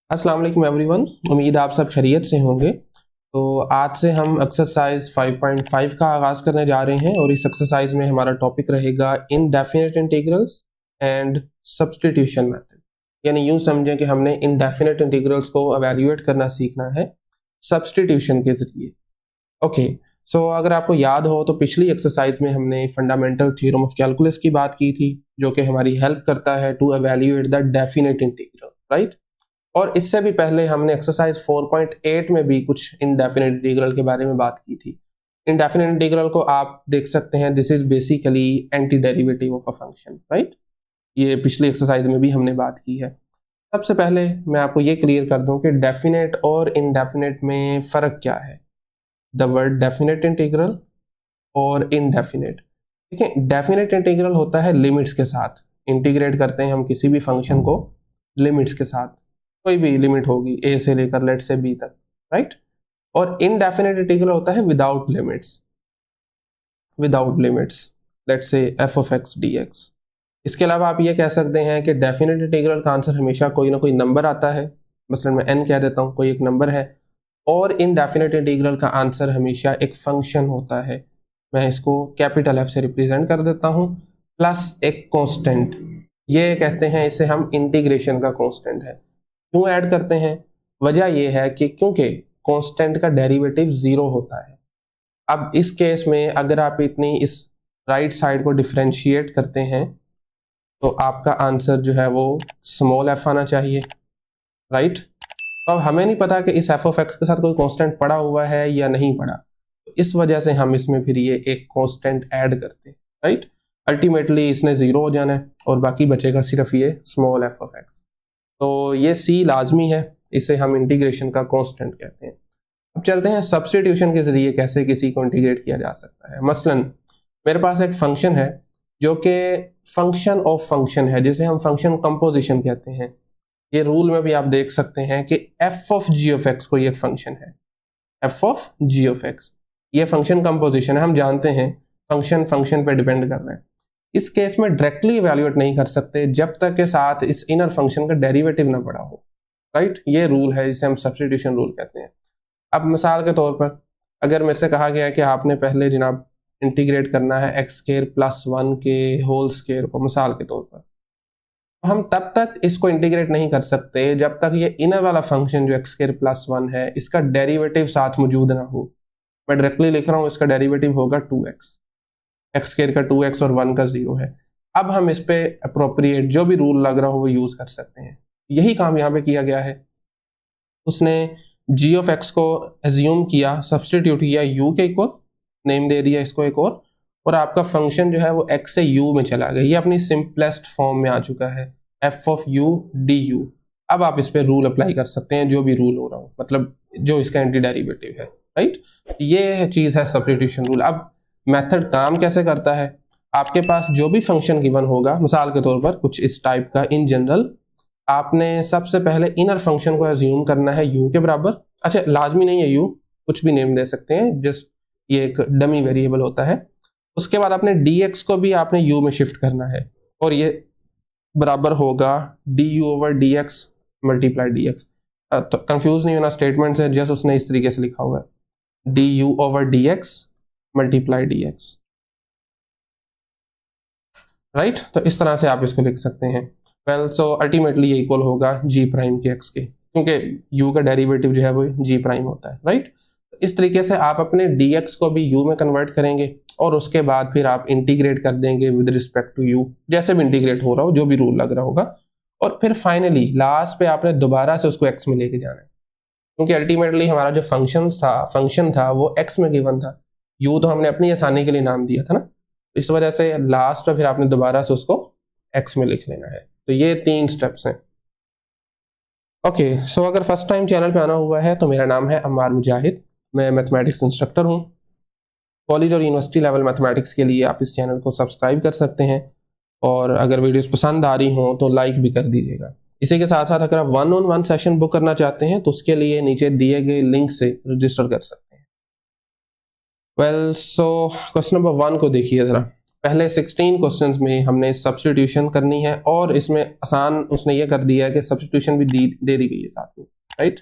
अस्सलाम वालेकुम एवरीवन। उम्मीद आप सब खैरियत से होंगे। तो आज से हम एक्सरसाइज 5.5 का आगाज़ करने जा रहे हैं और इस एक्सरसाइज में हमारा टॉपिक रहेगा indefinite integrals and substitution method. यानी यूं समझें कि हमने इनडेफिनेट इंटीग्रल्स को एवेल्यूएट करना सीखना है सब्स्टिट्यूशन के ज़रिए। ओके, सो अगर आपको याद हो तो पिछली एक्सरसाइज में हमने फंडामेंटल थ्योरम ऑफ कैलकुलस की बात की थी, जो कि हमारी हेल्प करता है to evaluate the definite integral, right. और इससे भी पहले हमने एक्सरसाइज 4.8 में भी कुछ इनडेफिनेट इंटीग्रल के बारे में बात की थी। इनडेफिनेट इंटीग्रल को आप देख सकते हैं, this is basically anti derivative of a function, right. ये पिछली एक्सरसाइज में भी हमने बात की है। सबसे पहले मैं आपको ये क्लियर कर दूं कि डेफिनेट और इनडेफिनेट में फ़र्क क्या है। द वर्ड डेफिनेट इंटीग्रल और इनडेफिनेट, ठीक है। डेफिनेट इंटीग्रल होता है लिमिट्स के साथ, इंटीग्रेट करते हैं हम किसी भी फंक्शन को लिमिट्स के साथ, कोई भी लिमिट होगी ए से लेकर लेट से बी तक, राइट। और इनडेफिनेट इंटीग्रल होता है विदाउट लिमिट्स, लेट से F of x D x. इसके अलावा आप ये कह सकते हैं कि डेफिनेट इंटीग्रल का आंसर हमेशा कोई ना कोई नंबर आता है, मसलन मैं एन कह देता हूँ, कोई एक नंबर है। और इनडेफिनेट इंटीग्रल का आंसर हमेशा एक फंक्शन होता है, मैं इसको कैपिटल एफ से रिप्रेजेंट कर देता हूँ, प्लस एक कांस्टेंट। ये कहते हैं, इसे हम इंटीग्रेशन का कांस्टेंट है। क्यों ऐड करते हैं? वजह यह है कि क्योंकि कांस्टेंट का डेरिवेटिव जीरो होता है। अब इस केस में अगर आप इतनी इस राइट साइड को डिफरेंशिएट करते हैं तो आपका आंसर जो है वो स्मॉल एफ आना चाहिए, राइट। तो अब हमें नहीं पता कि इस एफ ऑफ एक्स के साथ कोई कांस्टेंट पड़ा हुआ है या नहीं पड़ा, तो इस वजह से हम इसमें फिर ये एक कांस्टेंट ऐड करते हैं, राइट। अल्टीमेटली इसने जीरो हो जाना है और बाकी बचेगा सिर्फ ये स्मॉल एफ ऑफ एक्स। तो ये सी लाजमी है, इसे हम इंटीग्रेशन का कांस्टेंट कहते हैं। अब चलते हैं सब्स्टिट्यूशन के जरिए कैसे किसी को इंटीग्रेट किया जा सकता है। मसलन मेरे पास एक फंक्शन है जो कि फंक्शन ऑफ फंक्शन है, जिसे हम फंक्शन कंपोजिशन कहते हैं। ये रूल में भी आप देख सकते हैं कि f of g of x कोई एक फंक्शन है, f of g of x, ये फंक्शन कंपोजिशन है। हम जानते हैं फंक्शन फंक्शन पे डिपेंड कर रहा है। इस केस में डायरेक्टली इवैल्यूएट नहीं कर सकते जब तक के साथ इस इनर फंक्शन का डेरिवेटिव ना पड़ा हो, राइट। ये रूल है, जिसे हम सब्स्टिट्यूशन रूल कहते हैं। अब मिसाल के तौर पर अगर मेरे से कहा गया है कि आपने पहले जनाब इंटीग्रेट करना है एक्स स्क्वायर प्लस 1 के होल स्क्वायर को, मिसाल के तौर पर, हम तब तक इसको इंटीग्रेट नहीं कर सकते जब तक ये इनर वाला फंक्शन जो एक्स स्क्वायर प्लस 1 है इसका डेरिवेटिव साथ मौजूद ना हो। मैं डायरेक्टली लिख रहा हूँ, इसका डेरिवेटिव होगा 2x, एक्स स्क्वायर का 2x और 1 का 0 है। अब हम इस पे अप्रोप्रिएट जो भी रूल लग रहा हो वो यूज कर सकते हैं। यही काम यहाँ पे किया गया है। उसने g ऑफ x को एज्यूम किया, सब्स्टिट्यूट किया u के इक्वल, नेम दे दिया इसको एक और आपका फंक्शन जो है वो x से u में चला गया। ये अपनी सिंपलेस्ट फॉर्म में आ चुका है, f ऑफ u du। अब आप इस पे रूल अप्लाई कर सकते हैं, जो भी रूल हो रहा हो, मतलब जो इसका एंटी डेरिवेटिव है, राइट। ये चीज है सब्स्टिट्यूशन रूल। अब मेथड काम कैसे करता है? आपके पास जो भी फंक्शन गिवन होगा, मिसाल के तौर पर कुछ इस टाइप का, इन जनरल आपने सबसे पहले इनर फंक्शन को एज्यूम करना है u के बराबर। अच्छा, लाजमी नहीं है u, कुछ भी नेम दे सकते हैं, जस्ट ये एक डमी वेरिएबल होता है। उसके बाद आपने dx को भी आपने u में शिफ्ट करना है और ये बराबर होगा du over dx multiply dx। तो कंफ्यूज नहीं होना स्टेटमेंट से, जस्ट उसने इस तरीके से लिखा हुआ है du over dx multiply dx, right. तो इस तरह से आप इसको लिख सकते हैं। वेल, सो अल्टीमेटली ये इक्वल होगा g प्राइम के x के, क्योंकि u का डेरिवेटिव जो है वो g प्राइम होता है, राइट। इस तरीके से आप अपने dx को भी u में कन्वर्ट करेंगे और उसके बाद फिर आप इंटीग्रेट कर देंगे विद रिस्पेक्ट टू u, जैसे भी इंटीग्रेट हो रहा हो, जो भी रूल लग रहा होगा। और फिर फाइनली लास्ट पे आपने दोबारा से उसको x में लेके जाना है, क्योंकि अल्टीमेटली हमारा जो फंक्शन था वो x में गिवन था, u तो हमने अपनी आसानी के लिए नाम दिया था ना, इस वजह से लास्ट में फिर आपने दोबारा से उसको x में लिख लेना है। तो ये 3 स्टेप्स हैं। ओके, सो अगर फर्स्ट टाइम चैनल पे आना हुआ है तो मेरा नाम है अम्मार मुजाहिद, मैं मैथमेटिक्स इंस्ट्रक्टर हूँ। कॉलेज और यूनिवर्सिटी लेवल मैथमेटिक्स के लिए आप इस चैनल को सब्सक्राइब कर सकते हैं और अगर वीडियोस पसंद आ रही हों तो लाइक भी कर दीजिएगा। इसी के साथ साथ अगर आप 1-on-1 सेशन बुक करना चाहते हैं तो उसके लिए नीचे दिए गए लिंक से रजिस्टर कर सकते हैं। वेल, सो क्वेश्चन नंबर 1 को देखिए ज़रा। पहले 16 क्वेश्चंस में हमने सब्स्टिट्यूशन करनी है और इसमें आसान उसने ये कर दिया है कि सब्स्टिट्यूशन भी दे दी गई है साथ में, राइट।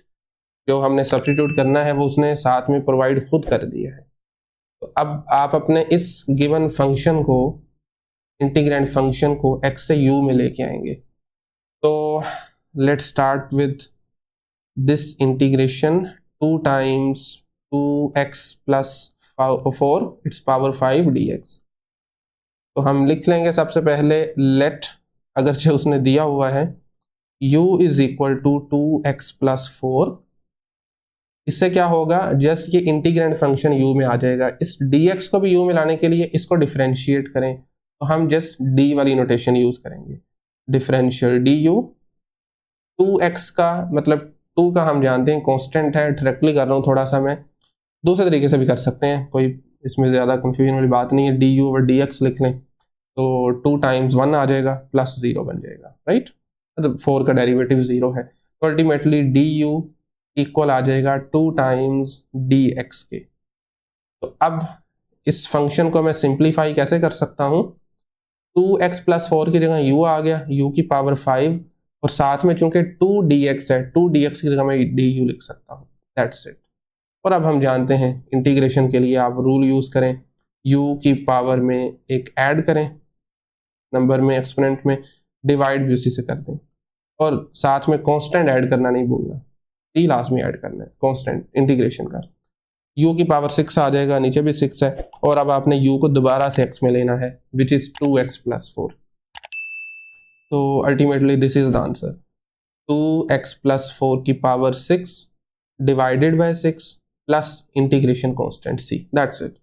जो हमने सब्स्टिट्यूट करना है वो उसने साथ में प्रोवाइड खुद कर दिया है। तो अब आप अपने इस गिवन फंक्शन को, इंटीग्रैंड फंक्शन को x से u में लेके आएंगे। तो let's start with this integration 2 times 2x plus 4 it's power 5 dx। तो हम लिख लेंगे सबसे पहले लेट, अगरचे उसने दिया हुआ है u is equal to 2x plus 4। इससे क्या होगा, जस्ट ये इंटीग्रैंड फंक्शन u में आ जाएगा। इस dx को भी u में लाने के लिए इसको डिफरेंशिएट करें तो हम जस्ट d वाली नोटेशन यूज करेंगे, डिफरेंशियल du। 2x का मतलब 2 का हम जानते हैं कांस्टेंट है, डायरेक्टली कर रहा हूँ थोड़ा सा, मैं दूसरे तरीके से भी कर सकते हैं, कोई इसमें ज़्यादा कंफ्यूजन वाली बात नहीं है। du ओवर dx लिख लें तो 2 टाइम्स 1 आ जाएगा प्लस 0 बन जाएगा, राइट। मतलब 4 का डेरिवेटिव 0 है तो अल्टीमेटली du इक्वल आ जाएगा 2 टाइम्स dx के। तो अब इस फंक्शन को मैं सिंप्लीफाई कैसे कर सकता हूँ, 2x प्लस 4 की जगह u आ गया, u की पावर 5, और साथ में चूंकि 2dx है, 2dx की जगह मैं du लिख सकता हूँ, दैट्स इट। और अब हम जानते हैं इंटीग्रेशन के लिए आप रूल यूज करें, u की पावर में एक ऐड करें, नंबर में एक्सपोनेंट में, डिवाइड भी उसी से कर दें, और साथ में कांस्टेंट ऐड करना नहीं भूलना, टी लाजमी ऐड करना है कांस्टेंट इंटीग्रेशन का। u की पावर 6 आ जाएगा, नीचे भी 6 है, और अब आपने u को दोबारा से x में लेना है विच इज 2x प्लस 4। तो ultimately this is the answer, 2x plus 4 की power 6 divided by 6 plus integration constant c, that's it.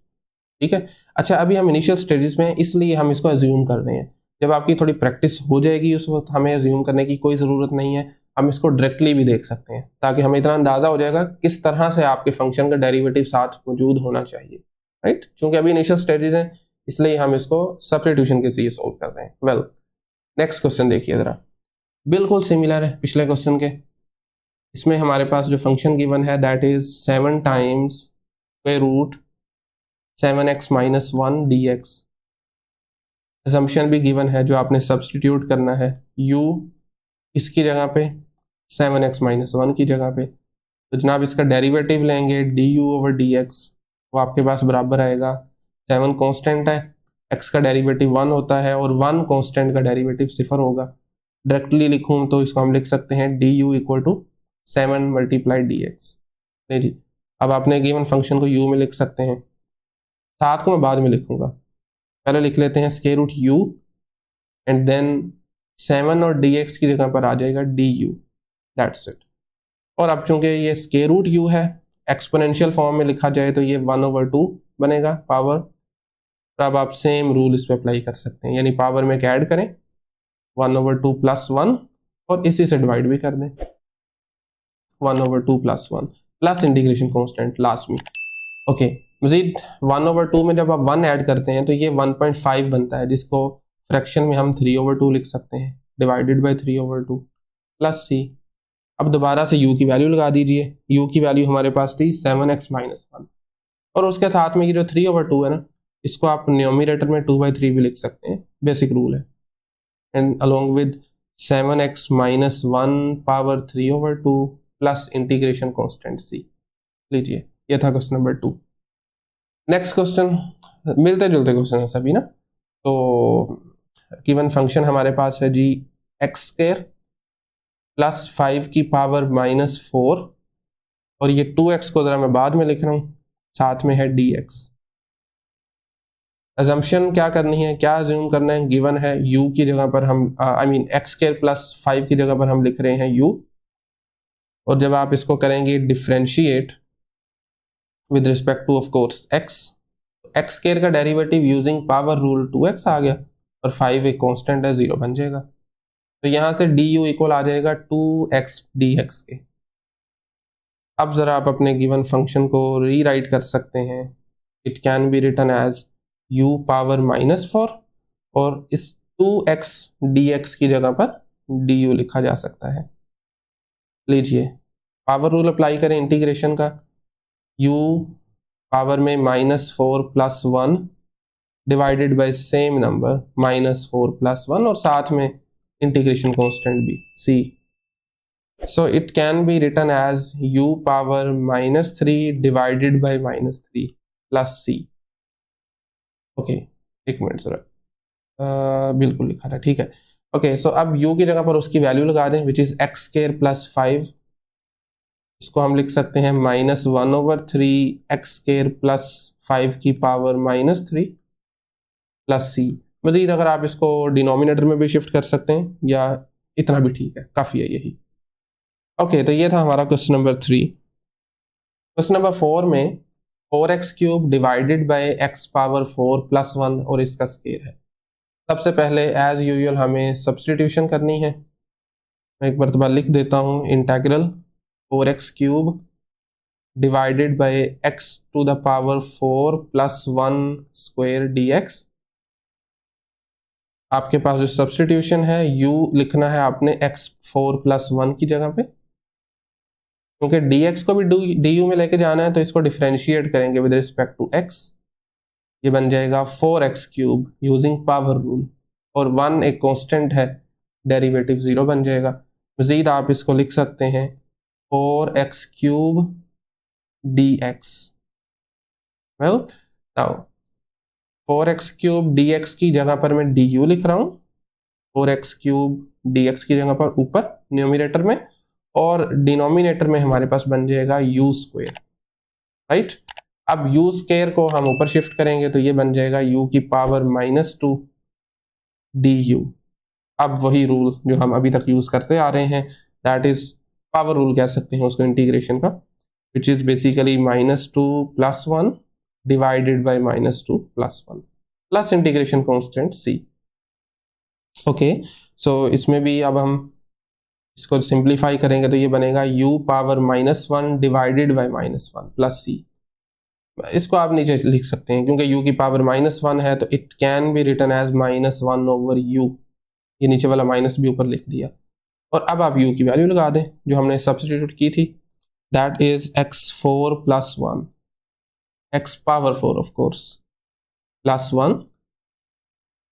ठीक है। अच्छा, अभी हम इनिशियल स्टेजेस में हैं इसलिए हम इसको एज्यूम कर रहे हैं, जब आपकी थोड़ी प्रैक्टिस हो जाएगी उस वक्त हमें एज्यूम करने की कोई ज़रूरत नहीं है, हम इसको डायरेक्टली भी देख सकते हैं ताकि हमें इतना अंदाज़ा हो जाएगा किस तरह से आपके फंक्शन का डेरिवेटिव साथ मौजूद होना चाहिए, राइट। क्योंकि अभी इनिशियल स्टेजेस हैं इसलिए हम इसको सब्स्टिट्यूशन के जरिए सॉल्व कर रहे हैं। वेल, नेक्स्ट क्वेश्चन देखिए ज़रा, बिल्कुल सिमिलर है पिछले क्वेश्चन के। इसमें हमारे पास जो फंक्शन गिवन है that is 7 times square root 7x minus 1 dx। Assumption भी गिवन है जो आपने सब्स्टिट्यूट करना है, u इसकी जगह पे 7x माइनस 1 की जगह पे, तो जनाब इसका डेरिवेटिव लेंगे du ओवर dx, वो आपके पास बराबर आएगा 7 कांस्टेंट है, x का डेरिवेटिव 1 होता है और 1 कांस्टेंट का डेरिवेटिव 0 होगा। डायरेक्टली लिखूँ तो इसको हम लिख सकते हैं du equal to 7 multiply dx। नहीं जी, अब आपने गिवन फंक्शन को u में लिख सकते हैं, 7 को मैं बाद में लिखूंगा, पहले लिख लेते हैं square root u and then 7 और dx की जगह पर आ जाएगा du, दैट्स इट। और अब चूंकि ये स्क्वायर रूट u है, एक्सपोनेंशियल फॉर्म में लिखा जाए तो ये 1/2 बनेगा पावर। और अब आप सेम रूल इस पर अप्लाई कर सकते हैं, यानी पावर में ऐड करें 1/2 प्लस 1 और इसी से डिवाइड भी कर दें 1/2 plus 1 plus integration constant last में। ओके, मजीद 1/2 में जब आप 1 ऐड करते हैं तो ये 1.5 बनता है, जिसको फ्रैक्शन में हम 3/2 लिख सकते हैं, डिवाइडेड बाय 3/2 प्लस c। अब दोबारा से u की वैल्यू लगा दीजिए, u की वैल्यू हमारे पास थी 7x माइनस 1, और उसके साथ में ये जो 3/2 है ना, इसको आप न्यूमरेटर में 2/3 भी लिख सकते हैं, बेसिक रूल है। And along with 7x minus 1 power 3/2 plus integration constant c। लीजिए, ये था क्वेश्चन नंबर 2। नेक्स्ट क्वेश्चन, मिलते जुलते क्वेश्चन है सभी ना। तो गिवन फंक्शन हमारे पास है जी एक्स स्क्वायर प्लस 5 की पावर माइनस 4, और ये 2x को जरा मैं बाद में लिख रहा हूँ, साथ में है dx। अजम्पशन क्या करनी है, क्या अज्यूम करना है, गिवन है u की जगह पर हम एक्स स्क्वायर प्लस 5 की जगह पर हम लिख रहे हैं u, और जब आप इसको करेंगे differentiate with respect to of course x, x square का derivative using power rule 2x आ गया, और 5 एक कांस्टेंट है 0 बन जाएगा। तो यहाँ से du इक्वल आ जाएगा 2x dx के। अब ज़रा आप अपने गिवन फंक्शन को रीराइट कर सकते हैं, it can be written as u power minus 4, और इस 2x dx की जगह पर du लिखा जा सकता है। लीजिए, पावर रूल अप्लाई करें इंटीग्रेशन का, u पावर में -4 + 1 डिवाइडेड बाय सेम नंबर -4 + 1 और साथ में इंटीग्रेशन कांस्टेंट भी c. So it can be written as u power -3 divided by -3 plus c. Okay, एक मिनट सर, बिल्कुल लिखा था, ठीक है. ओके, सो अब u की जगह पर उसकी वैल्यू लगा दें which is x square plus 5. इसको हम लिख सकते हैं -1/3 x स्केयर प्लस 5 की पावर -3 प्लस c. मजीद अगर आप इसको डिनोमिनेटर में भी शिफ्ट कर सकते हैं या इतना भी ठीक है, काफ़ी है यही. ओके, तो ये था हमारा क्वेश्चन नंबर 3. क्वेश्चन नंबर 4 में 4x³ divided by x power 4 + 1 और इसका स्केयर है. सबसे पहले एज यूजुअल हमें सब्स्टिट्यूशन करनी है. मैं एक मरतबा लिख देता हूँ integral 4x³ divided by x⁴ 4 + 1 square dx. आपके पास जो सब्स्टिट्यूशन है u लिखना है आपने x4 + 1 की जगह पे, क्योंकि dx को भी du में लेके जाना है तो इसको डिफरेंशिएट करेंगे विद रिस्पेक्ट टू x. ये बन जाएगा 4x³ यूजिंग पावर रूल और 1 एक कांस्टेंट है, डेरिवेटिव 0 बन जाएगा. मजीद आप इसको लिख सकते हैं 4x³ dx. Well now 4x³ dx की जगह पर मैं du लिख रहा हूँ, 4x³ dx की जगह पर ऊपर न्यूमरेटर में, और डिनोमिनेटर में हमारे पास बन जाएगा u². राइट, अब u² को हम ऊपर शिफ्ट करेंगे तो ये बन जाएगा u की पावर -2 du. अब वही रूल जो हम अभी तक यूज करते आ रहे हैं, दैट इज पावर रूल कह सकते हैं उसको इंटीग्रेशन का, which is basically -2 + 1 divided by -2 + 1 plus integration constant c. Okay, so इसमें भी अब हम इसको सिंप्लीफाई करेंगे तो ये बनेगा u power -1 divided bye -1 plus c. इसको आप नीचे लिख सकते हैं क्योंकि u की पावर -1 है तो it can be written as -1/u. ये नीचे वाला माइनस भी ऊपर लिख दिया. और अब आप u की वैल्यू लगा दें जो हमने सब्स्टिट्यूट की थी, that is x4 + 1 x power 4 of course plus 1,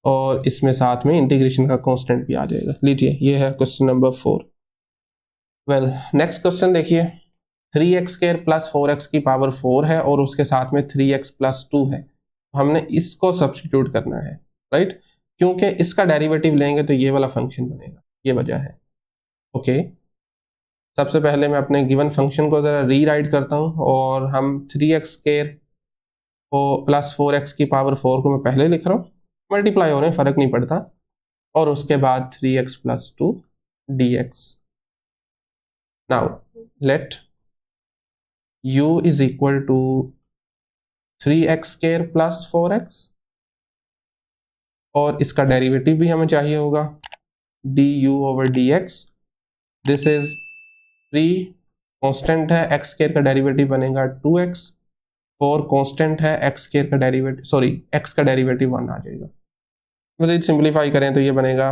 और इसमें साथ में इंटीग्रेशन का कांस्टेंट भी आ जाएगा. लीजिए, ये है question number 4. Well, next question देखिए. 3x² + 4x की पावर 4 है और उसके साथ में 3x + 2 है. हमने इसको सब्स्टिट्यूट करना है, राइट, क्योंकि इसका डेरिवेटिव लेंगे तो ये वाला फंक्शन बनेगा, ये वजह है. ओके, सबसे पहले मैं अपने गिवन फंक्शन को ज़रा रीराइट करता हूँ और हम 3x² को + 4x की पावर 4 को मैं पहले लिख रहा हूँ, मल्टीप्लाई हो रहे हैं, फ़र्क नहीं पड़ता, और उसके बाद 3x + 2 dx. Now let u is equal to 3x² + 4x, और इसका डेरिवेटिव भी हमें चाहिए होगा du/dx. दिस इज 3 कांस्टेंट है, x² का डेरिवेटिव बनेगा 2x, 4 कांस्टेंट है, x² का डेरिवेटिव x का डेरिवेटिव 1 आ जाएगा. मज़ीद सिंप्लीफाई करें तो ये बनेगा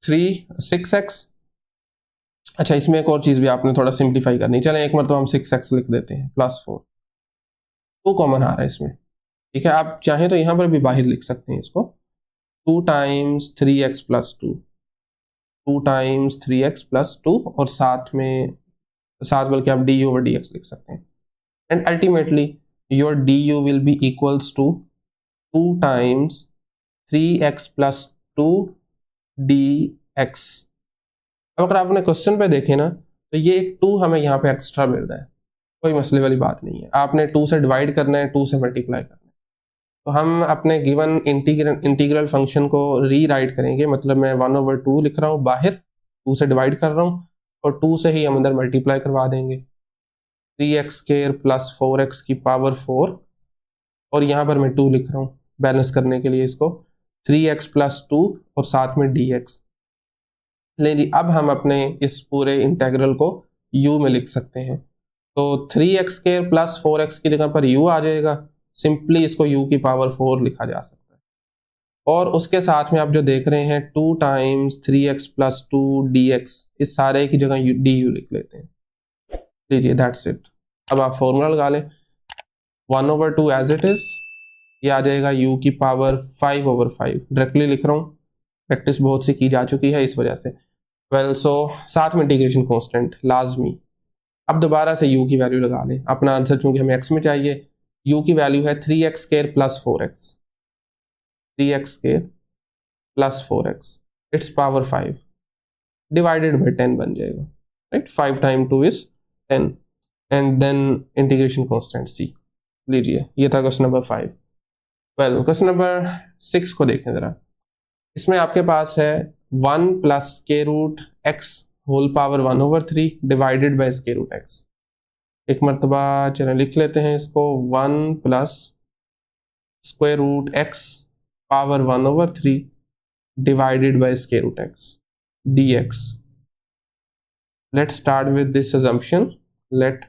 6x. अच्छा, इसमें एक और चीज़ भी आपने थोड़ा सिंप्लीफाई करनी. चलें एक बार तो हम 6x लिख देते हैं +4, 2 कॉमन आ रहा है इसमें, ठीक है. आप चाहें तो यहाँ पर भी बाहर लिख सकते हैं इसको 2 × 3x + 2, 2 × 3x + 2, और साथ बल्कि आप du/dx लिख सकते हैं. And ultimately your du will be equals to 2 × 3x + 2 dx. अब अगर आपने क्वेश्चन पे देखें ना तो ये एक 2 हमें यहाँ पे एक्स्ट्रा मिल रहा है, कोई मसले वाली बात नहीं है. आपने 2 से डिवाइड करना है, 2 से मल्टीप्लाई करना है. तो हम अपने गिवन इंटीग्रल फंक्शन को रीराइट करेंगे, मतलब मैं 1/2 लिख रहा हूँ बाहर, 2 से डिवाइड कर रहा हूँ और 2 से ही हम अंदर मल्टीप्लाई करवा देंगे. 3x² + 4x की पावर 4, और यहाँ पर मैं 2 लिख रहा हूँ बैलेंस करने के लिए इसको, 3x + 2 और साथ में dx. ले जी, अब हम अपने इस पूरे इंटीग्रल को u में लिख सकते हैं. तो 3x² + 4x की जगह पर u आ जाएगा, सिंपली इसको u की पावर 4 लिखा जा सकता है. और उसके साथ में आप जो देख रहे हैं 2 × 3x + 2 dx, इस सारे की जगह du लिख लेते हैं. लीजिए, दैट्स इट. अब आप फॉर्मूला लगा लें 1/2 एज इट इज ये आ जाएगा u की पावर 5/5। डायरेक्टली लिख रहा हूँ, प्रैक्टिस बहुत सी की जा चुकी है इस वजह से। वेल सो साथ में इंटीग्रेशन कांस्टेंट लाजमी। अब दोबारा से u की वैल्यू लगा लें। अपना आंसर चूंकि हमें x में चाहिए, u की वैल्यू है 3x² plus 4x, 3x² plus 4x, it's power 5 divided by 10 बन जाएगा, right. 5 time 2 is 10 and then integration constant c। लीजिए, ये था question number 5। Well question number 6 को देखें जरा। इसमें आपके पास है 1 plus square root x whole power 1/3 divided by square root x। एक मरतबा चलें लिख लेते हैं इसको, 1 plus square root x power 1/3 divided by square root x dx. Let's start with this assumption. Let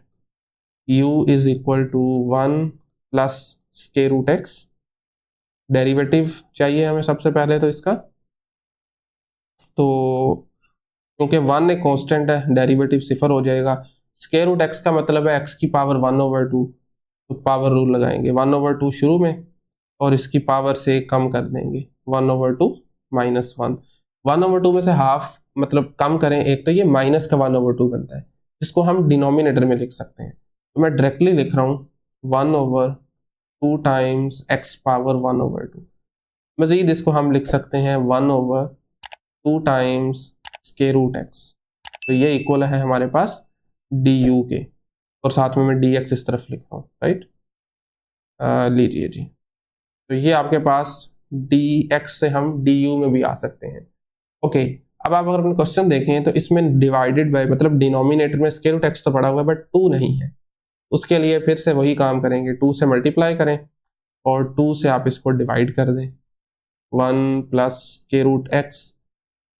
u is equal to 1 plus square root x. Derivative चाहिए हमें सबसे पहले तो इसका, तो क्योंकि 1 एक कांस्टेंट है, डेरिवेटिव 0 हो जाएगा। स्क्वायर रूट x का मतलब है x की पावर 1/2, तो पावर रूल लगाएंगे 1/2 शुरू में और इसकी पावर से कम कर देंगे 1/2 माइनस 1। 1/2 में से हाफ मतलब कम करें एक, तो ये माइनस का 1/2 बनता है, जिसको हम डिनोमिनेटर में लिख सकते हैं। तो मैं डायरेक्टली लिख रहा हूँ 1/2 टाइम्स x पावर 1/2। मजीद इसको हम लिख सकते हैं 1/2 टाइम्स स्क्वायर रूट x। तो ये इक्वल है हमारे पास du के, और साथ में मैं dx इस तरफ लिख रहा हूँ, राइट। लीजिए जी, तो ये आपके पास dx से हम du में भी आ सकते हैं। ओके, अब आप अगर अपने क्वेश्चन देखें तो इसमें डिवाइडेड बाय मतलब डिनोमिनेटर में स्क्वायर रूट x तो पड़ा हुआ है बट 2 नहीं है। उसके लिए फिर से वही काम करेंगे, 2 से मल्टीप्लाई करें और 2 से आप इसको डिवाइड कर दें। 1 plus square root x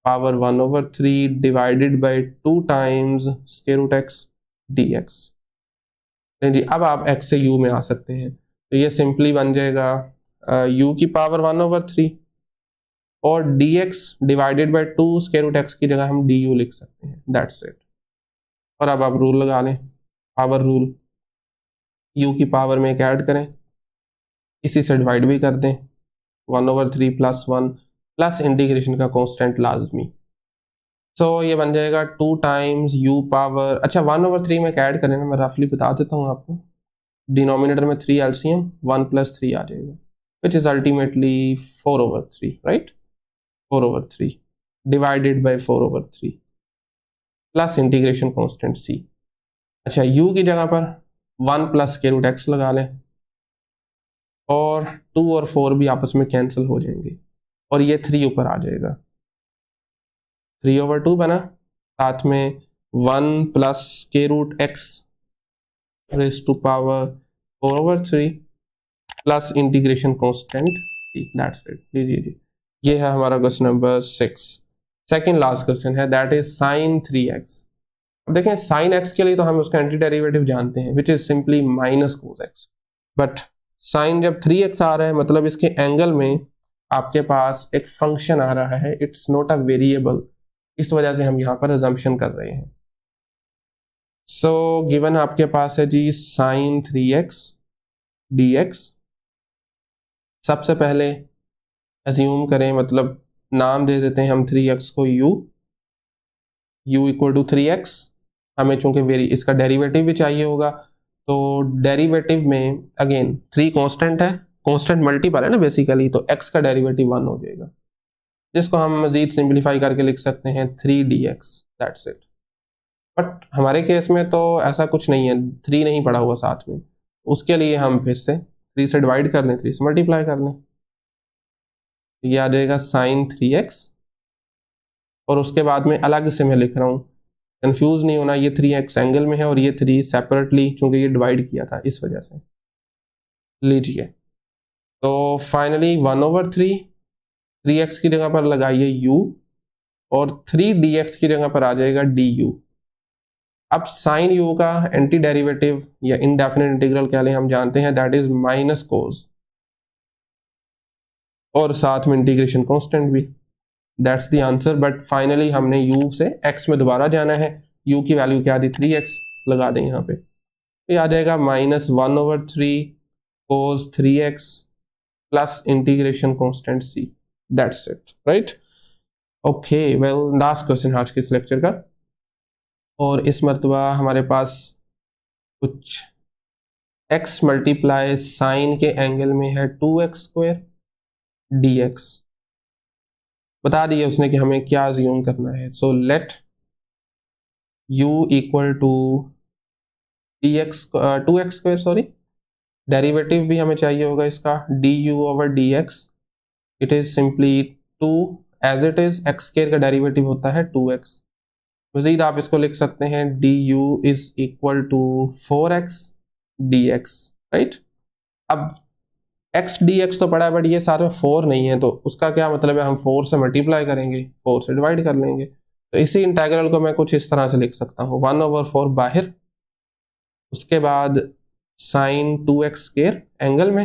power 1/3 divided by 2 times square root x dx। जी, अब आप x से u में आ सकते हैं, तो ये सिंपली बन जाएगा u की पावर 1/3 और dx divided by 2 square root x की जगह हम du लिख सकते हैं, दैट्स इट। और अब आप रूल लगा लें, पावर रूल, u की पावर में एक ऐड करें, इसी से डिवाइड भी कर दें 1/3 प्लस 1 प्लस इंटीग्रेशन का कांस्टेंट लाजमी। सो ये बन जाएगा 2 टाइम्स u पावर, अच्छा 1/3 में एक ऐड करें ना, मैं रफली बता देता हूँ आपको। डिनोमिनेटर में 3 एलसीएम 1 + 3 आ जाएगा, which is ultimately 4/3, right. 4/3 divided by 4/3 plus integration constant c। अच्छा, u की जगह पर 1 प्लस स्क्वायर रूट x लगा लें और 2 और 4 भी आपस में कैंसिल हो जाएंगे और ये 3 ऊपर आ जाएगा, 3/2 बना। साथ में 1 plus square root x raise to power 4/3 plus integration constant c, that's it. लीजिए जी, ये है हमारा question number 6। Second last question है, दैट इज sin 3x। अब देखें sin x के लिए तो हम उसका एंटी डेरिवेटिव जानते हैं, which is simply minus cos x। But sin जब 3x आ रहा है मतलब इसके एंगल में आपके पास एक फंक्शन आ रहा है, इट्स नॉट अ वेरिएबल, इस वजह से हम यहाँ पर अजम्पशन कर रहे हैं। सो गिवन आपके पास है जी sin 3x dx। सबसे पहले अज्यूम करें, मतलब नाम दे देते हैं हम 3x को u इक्वल टू 3x। हमें चूंकि इसका डेरिवेटिव भी चाहिए होगा, तो डेरिवेटिव में अगेन 3 कांस्टेंट है, कांस्टेंट मल्टीपल है ना बेसिकली, तो x का डेरिवेटिव 1 हो जाएगा, जिसको हम मजीद सिंप्लीफाई करके लिख सकते हैं 3dx, दैट्स इट। बट हमारे केस में तो ऐसा कुछ नहीं है, 3 नहीं पड़ा हुआ साथ में, उसके लिए हम फिर से 3 से डिवाइड कर लें, 3 से मल्टीप्लाई कर लें, ये आ जाएगा sin 3x। और उसके बाद में अलग से मैं लिख रहा हूँ, कंफ्यूज नहीं होना, ये 3x एंगल में है और ये 3 सेपरेटली, चूंकि ये डिवाइड किया था इस वजह से। लीजिए, तो फाइनली 1/3 3x की जगह पर लगाइए u और 3dx की जगह पर आ जाएगा du। अब साइन u का एंटी डेरिवेटिव या इनडेफिनेट इंटीग्रल कह लें, हम जानते हैं दैट इज माइनस कोस, और साथ में इंटीग्रेशन कांस्टेंट भी, that's the answer. But finally हमने u से x में दोबारा जाना है, u की वैल्यू क्या दी 3x, लगा दें यहाँ पे, ये आ जाएगा -1/3 cos 3x plus integration constant c, that's it, right. Okay well, last question आज के इस लेक्चर का, और इस मरतबा हमारे पास कुछ x मल्टीप्लाई साइन के एंगल में है 2x² dx। बता दिया उसने कि हमें क्या अज्यूम करना है। So let u equal to dx 2x², sorry, derivative भी हमें चाहिए होगा इसका, du over dx, it is simply 2, as it is x² का डेरिवेटिव होता है 2x। मजीद आप इसको लिख सकते हैं du is equal to 4x dx, right. अब x dx तो पड़ा है, बट ये साथ में 4 नहीं है, तो उसका क्या मतलब है, हम 4 से मल्टीप्लाई करेंगे, 4 से डिवाइड कर लेंगे। तो इसी इंटीग्रल को मैं कुछ इस तरह से लिख सकता हूँ, 1/4 बाहर, उसके बाद साइन 2x² एंगल में,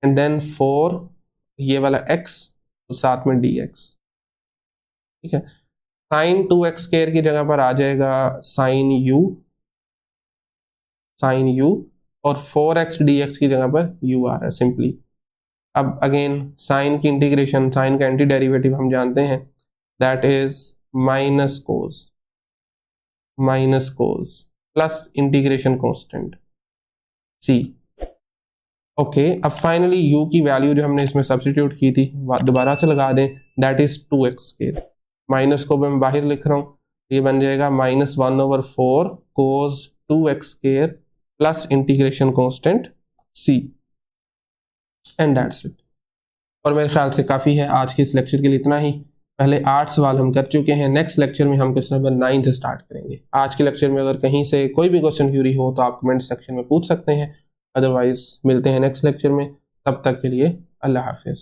एंड देन 4 ये वाला x, तो साथ में dx, ठीक है। साइन 2x² की जगह पर आ जाएगा साइन u, और 4x dx की जगह पर u आ रहा है सिंपली। अब अगेन साइन की इंटीग्रेशन, साइन का एंटी डेरिवेटिव हम जानते हैं, that is minus cos plus integration constant c। Okay, अब फाइनली u की वैल्यू जो हमने इसमें सब्स्टिट्यूट की थी दोबारा से लगा दें, दैट इज 2x²। माइनस को मैं बाहर लिख रहा हूँ, ये बन जाएगा -1/4 कोस 2x² plus integration constant c, and that's it. और मेरे ख्याल से काफ़ी है आज के इस लेक्चर के लिए, इतना ही। पहले 8 सवाल हम कर चुके हैं, नेक्स्ट लेक्चर में हम क्वेश्चन नंबर 9 से स्टार्ट करेंगे। आज के लेक्चर में अगर कहीं से कोई भी क्वेश्चन क्यूरी हो तो आप कमेंट सेक्शन में पूछ सकते हैं, अदरवाइज मिलते हैं नेक्स्ट लेक्चर में। तब तक के लिए अल्लाह हाफिज़।